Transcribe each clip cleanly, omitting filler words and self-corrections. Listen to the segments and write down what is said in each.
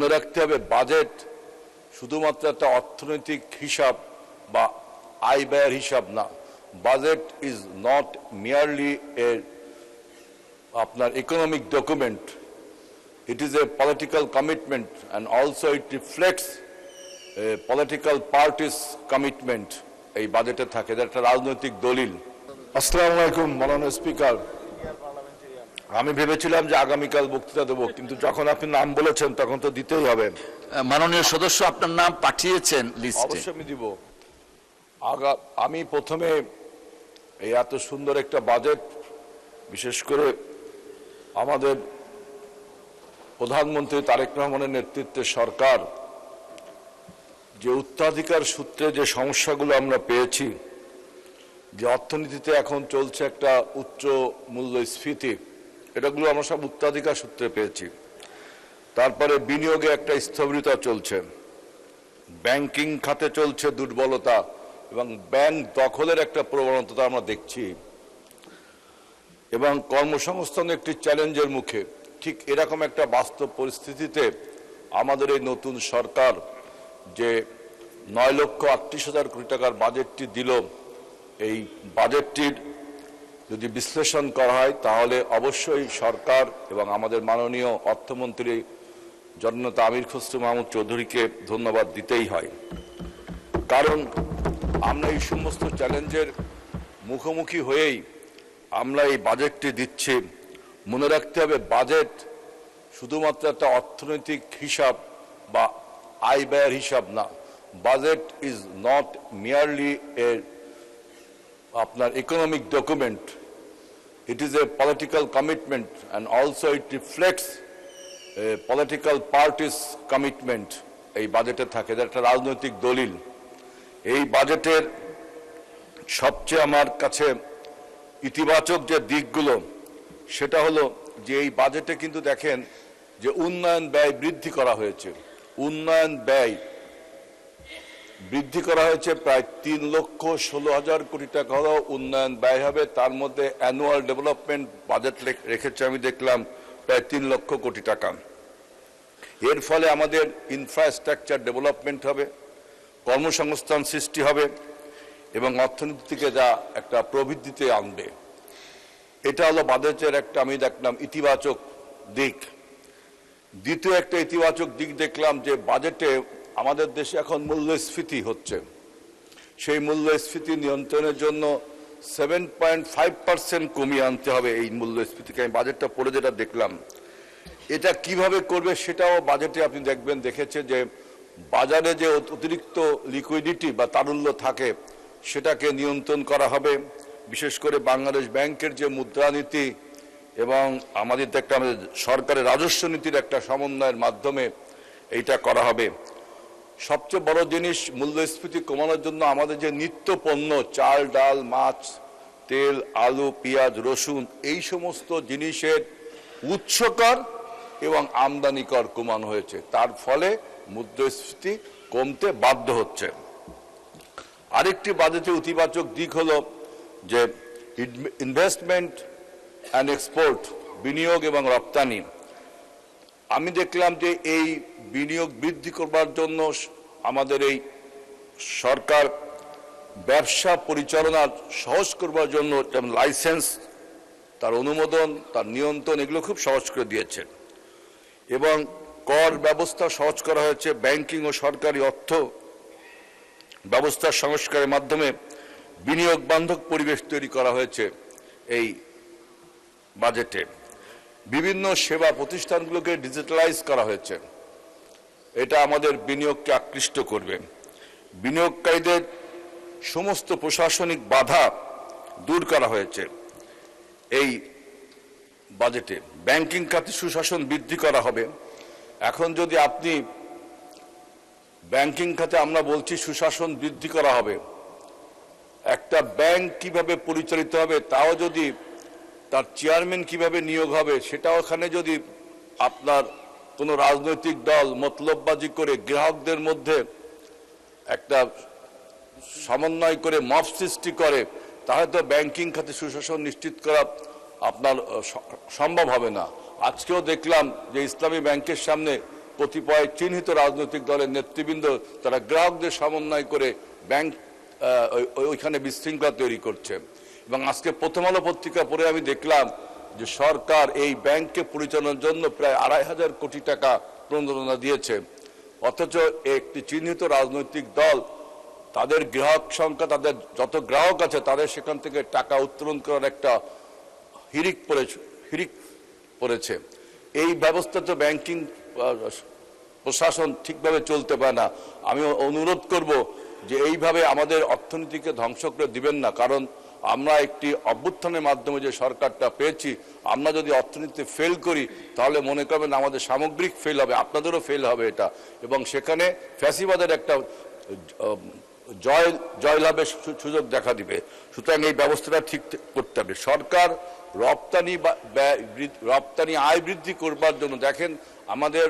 মনে রাখতে হবে বাজেট শুধুমাত্র একটা অর্থনৈতিক হিসাব বা আয় ব্যয়ের হিসাব না। বাজেট ইজ নট মিয়ারলি এ আপনার economic document, it is a political commitment and also it reflects political parties commitment. এই বাজেটে থাকে, এটা একটা রাজনৈতিক দলিল। আসসালামু আলাইকুম মাননীয় স্পিকার, আমি ভেবেছিলাম যে আগামীকাল বক্তৃতা দেবো, কিন্তু যখন আপনি নাম বলেছেন তখন তো দিতেই হবে। মাননীয় সদস্য আপনার নাম পাঠিয়েছেন লিস্টে। অবশ্যই আমি দিব। আমি প্রথমে এই এত সুন্দর একটা বাজেট, বিশেষ করে আমাদের প্রধানমন্ত্রী তারেক রহমানের নেতৃত্বে সরকার যে উত্তরাধিকার সূত্রে যে সমস্যাগুলো আমরা পেয়েছি, যে অর্থনীতিতে এখন চলছে একটা উচ্চ মূল্যস্ফীতি, এটাগুলো আমরা সব উত্তরাধিকার সূত্রে পেয়েছি। তারপরে বিনিয়োগে একটা স্থবিরতা চলছে, ব্যাংকিং খাতে চলছে দুর্বলতা এবং ব্যাংক দখলের একটা প্রবণতা আমরা দেখছি, এবং কর্মসংস্থান একটি চ্যালেঞ্জের মুখে। ঠিক এরকম একটা বাস্তব পরিস্থিতিতে আমাদের এই নতুন সরকার যে 9,38,000 কোটি টাকার বাজেটটি দিল, এই বাজেটটির যদি বিশ্লেষণ করা হয় তাহলে অবশ্যই সরকার এবং আমাদের মাননীয় অর্থমন্ত্রী জননেতা আমির খসরু মাহমুদ চৌধুরীকে ধন্যবাদ দিতেই হয়। কারণ আমরা এই সমস্ত চ্যালেঞ্জের মুখোমুখি হয়েই আমরা এই বাজেটটি দিচ্ছি। মনে রাখতে হবে বাজেট শুধুমাত্র একটা অর্থনৈতিক হিসাব বা আয় ব্যয়ের হিসাব না। বাজেট ইজ নট মিয়ারলি এ আপনার economic document, it is a political commitment and also it reflects political parties commitment. এই বাজেটে থাকে, এটা একটা রাজনৈতিক দলিল। এই বাজেটের সবচেয়ে আমার কাছে ইতিবাচক যে দিকগুলো, সেটা হলো যে এই বাজেটে কিন্তু দেখেন যে উন্নয়ন ব্যয় বৃদ্ধি করা হয়েছে। উন্নয়ন ব্যয় বৃদ্ধি করা হয়েছে, প্রায় 3,16,000 কোটি টাকা হলো উন্নয়ন ব্যয় হবে। তার মধ্যে অ্যানুয়াল ডেভেলপমেন্ট বাজেট রেখেছে আমি দেখলাম প্রায় 3 লক্ষ কোটি টাকা। এর ফলে আমাদের ইনফ্রাস্ট্রাকচার ডেভেলপমেন্ট হবে, কর্মসংস্থান সৃষ্টি হবে এবং অর্থনীতিকে যা একটা প্রবৃদ্ধিতে আনবে। এটা হলো বাজেটের একটা আমি দেখলাম ইতিবাচক দিক। দ্বিতীয় একটা ইতিবাচক দিক দেখলাম যে বাজেটে আমাদের দেশে এখন মূল্যস্ফীতি হচ্ছে, সেই মূল্যস্ফীতি নিয়ন্ত্রণের জন্য 7.5% কমিয়ে আনতে হবে এই মূল্যস্ফীতিকে। আমি বাজেটটা পড়ে যেটা দেখলাম, এটা কিভাবে করবে সেটাও বাজেটে আপনি দেখেছে যে বাজারে যে অতিরিক্ত লিকুইডিটি বা তারল্য থাকে সেটাকে নিয়ন্ত্রণ করা হবে। বিশেষ করে বাংলাদেশ ব্যাংকের যে মুদ্রানীতি এবং আমাদের একটা সরকারের রাজস্ব নীতির একটা সমন্বয়ের মাধ্যমে এইটা করা হবে। সবচেয়ে বড় জিনিস, মূল্যস্ফীতি কমানোর জন্য আমাদের যে নিত্য পণ্য, চাল ডাল মাছ তেল আলু পেঁয়াজ রসুন, এই সমস্ত জিনিসের উৎস কর এবং আমদানি কর কমানো হয়েছে। তার ফলে মুদ্রাস্ফীতি কমতে বাধ্য হচ্ছে। আরেকটি বাজেটের ইতিবাচক দিক হলো যে ইনভেস্টমেন্ট অ্যান্ড এক্সপোর্ট, বিনিয়োগ এবং রপ্তানি। আমি দেখলাম যে এই বিনিয়োগ বৃদ্ধি করবার জন্য আমাদের এই সরকার ব্যবসা পরিচালনা সহজ করবার জন্য যেমন লাইসেন্স, তার অনুমোদন, তার নিয়ন্ত্রণ, এগুলো খুব সহজ করে দিয়েছে এবং কর ব্যবস্থা সহজ করা হয়েছে। ব্যাংকিং ও সরকারি অর্থ ব্যবস্থার সংস্কারের মাধ্যমে বিনিয়োগ বান্ধব পরিবেশ তৈরি করা হয়েছে এই বাজেটে। বিভিন্ন সেবা প্রতিষ্ঠানগুলোকে ডিজিটালাইজ করা হয়েছে, এটা আমাদের বিনিয়োগকে আকৃষ্ট করবে। বিনিয়োগকারীদের সমস্ত প্রশাসনিক বাধা দূর করা হয়েছে এই বাজেটে। ব্যাংকিং খাতে সুশাসন বৃদ্ধি করা হবে। এখন যদি আপনি ব্যাংকিং খাতে আমরা বলছি সুশাসন বৃদ্ধি করা হবে, একটা ব্যাংক কিভাবে পরিচালিত হবে, তাও যদি তার চেয়ারম্যান কিভাবে নিয়োগ হবে, সেটাও ওখানে যদি আপনার কোনো রাজনৈতিক দল মতলববাজি করে গ্রাহকদের মধ্যে একটা সমন্বয় করে মব সৃষ্টি করে, তাহলে তো ব্যাংকিং খাতে সুশাসন নিশ্চিত করা আপনার সম্ভব হবে না। আজকেও দেখলাম যে ইসলামী ব্যাংকের সামনে কতিপয় চিহ্নিত রাজনৈতিক দলের নেতৃবৃন্দ তারা গ্রাহকদের সমন্বয় করে ব্যাংক ওইখানে বিশৃঙ্খলা তৈরি করছে। এবং আজকে প্রথম আলো পত্রিকা পড়ে আমি দেখলাম যে সরকার এই ব্যাংককে পরিচালনার জন্য প্রায় ২৫০০ কোটি টাকা প্রণোদনা দিয়েছে, অথচ একটি চিহ্নিত রাজনৈতিক দল তাদের গ্রাহক সংখ্যা, তাদের যত গ্রাহক আছে তাদের সেখান থেকে টাকা উত্তোলন করার একটা হিড়িক পড়েছে। এই ব্যবস্থা তো ব্যাংকিং প্রশাসন ঠিকভাবে চলতে পারে না। আমি অনুরোধ করব যে এইভাবে আমাদের অর্থনীতিকে ধ্বংস করে দিবেন না, কারণ আমরা একটি অভ্যুত্থানের মাধ্যমে যে সরকারটা পেয়েছি, আমরা যদি অর্থনীতিতে ফেল করি তাহলে মনে করবেন আমাদের সামগ্রিক ফেল হবে, আপনাদেরও ফেল হবে এটা, এবং সেখানে ফ্যাসিবাদের একটা জয়লাভের সুযোগ দেখা দিবে। সুতরাং এই ব্যবস্থাটা ঠিক করতে হবে। সরকার রপ্তানি আয় বৃদ্ধি করবার জন্য দেখেন আমাদের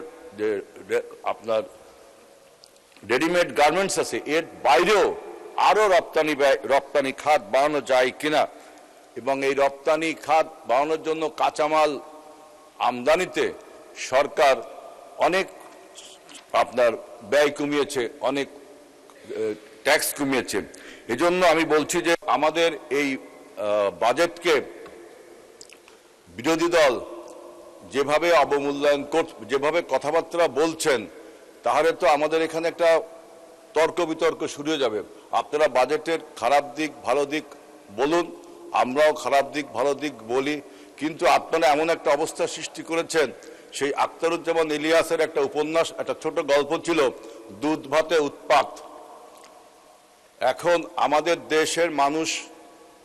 আপনার রেডিমেড গার্মেন্টস আছে, এর বাইরেও আরো রপ্তানি খাত বাড়ানো যায় কিনা, এবং এই রপ্তানি খাত বাড়ানোর জন্য কাঁচামাল আমদানিতে সরকার অনেক আপনার ব্যয় কমিয়েছে, অনেক ট্যাক্স কমিয়েছে। এজন্য আমি বলছি যে আমাদের এই বাজেটকে বিরোধী দল যেভাবে অবমূল্যায়ন যেভাবে কথাবার্তা বলছেন, তাহলে তো আমাদের এখানে একটা তর্ক বিতর্ক শুরু হয়ে যাবে। আপনারা বাজেটের খারাপ দিক ভালো দিক বলুন, আমরাও খারাপ দিক ভালো দিক বলি, কিন্তু আপনারা এমন একটা অবস্থা সৃষ্টি করেছেন। সেই আখতারুজ্জামান ইলিয়াসের একটা উপন্যাস, একটা ছোট গল্প ছিল, দুধ ভাতে উৎপাত। এখন আমাদের দেশের মানুষ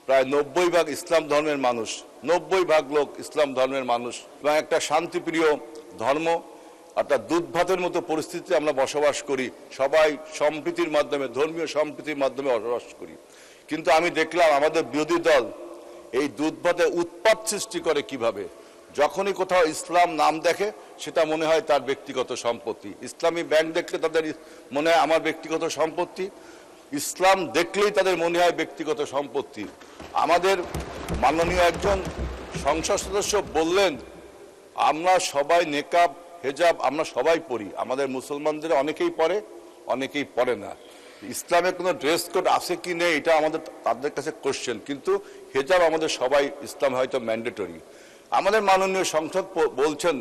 প্রায় 90% ইসলাম ধর্মের মানুষ, 90% লোক ইসলাম ধর্মের মানুষ, এবং একটা শান্তিপ্রিয় ধর্ম। অর্থাৎ দুধ ভাতের মতো পরিস্থিতিতে আমরা বসবাস করি, সবাই সম্প্রীতির মাধ্যমে, ধর্মীয় সম্প্রীতির মাধ্যমে বসবাস করি। কিন্তু আমি দেখলাম আমাদের বিরোধী দল এই দুধ ভাতে উৎপাত সৃষ্টি করে কিভাবে। যখনই কোথাও ইসলাম নাম দেখে সেটা মনে হয় তার ব্যক্তিগত সম্পত্তি। ইসলামী ব্যাংক দেখলে তাদের মনে হয় আমার ব্যক্তিগত সম্পত্তি, ইসলাম দেখলেই তাদের মনে হয় ব্যক্তিগত সম্পত্তি। আমাদের মাননীয় একজন সংসদ সদস্য বললেন, আমরা সবাই নেকাব হেজাব আমরা সবাই পড়ি, আমাদের মুসলমানদের অনেকেই পড়ে অনেকেই পড়ে না। ইসলামে কোনো ড্রেস কোড আছে কি নেই এটা আমাদের তাদের কাছে কোশ্চেন, কিন্তু হেজাব আমাদের সবাই ইসলাম হয়তো ম্যান্ডেটরি। আমাদের মাননীয় সংসদ বলছেন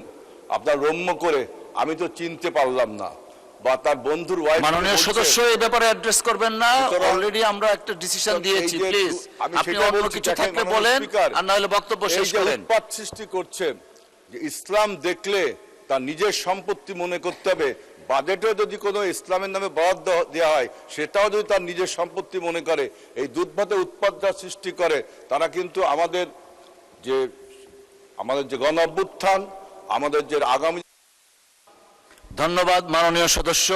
আপনার রম্য করে, আমি তো চিনতে পারলাম না, বা তার বন্ধুর ওয়াইফ। মাননীয় সদস্য এই ব্যাপারে অ্যাড্রেস করবেন না, অলরেডি আমরা একটা ডিসিশন দিয়েছি। প্লিজ আপনি অন্য কিছু থাকলে বলেন, আর না হলে বক্তব্য শেষ করেন। উৎপাত সৃষ্টি করছে যে ইসলাম দেখলে তার নিজের সম্পত্তি মনে করতে হবে, বাজেটে যদি কোনো ইসলামের নামে বরাদ্দ দেওয়া হয় সেটাও যদি তার নিজের সম্পত্তি মনে করে, এই দুধ ভাতে উৎপাত যা সৃষ্টি করে, তারা কিন্তু আমাদের যে গণ অভ্যুত্থান, আমাদের যে আগামী। ধন্যবাদ মাননীয় সদস্য।